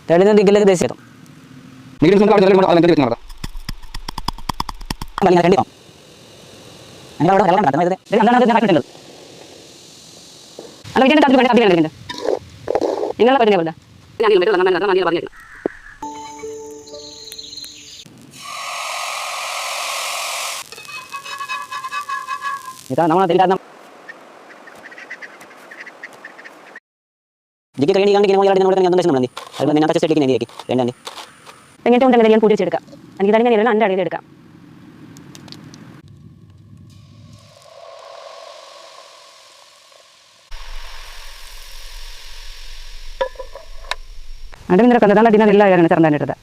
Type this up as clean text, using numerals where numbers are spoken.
തെളിഞ്ഞ ദിക്കിലേക്ക് ദേശീയം ഇതാ നമ്മളെ തിരികാരണം ജിക്ക് കഴിഞ്ഞ് കണ്ടിങ്ങനെ നമ്മൾ സന്ദേശം മതി അത് ഞാൻ ടച്ച് സെറ്റിലേക്ക് നേടിയേക്ക് രണ്ടാം എങ്ങനത്തെ ഉണ്ടെങ്കിൽ ഞാൻ കൂടിച്ചെടുക്കാം എനിക്ക് തന്നെ ഞാൻ എൻ്റെ അടിയിൽ എടുക്കാം അടി നിരക്കുന്നത് അടിനാ എല്ലാ ചേർന്നാൻ എടുത്തത്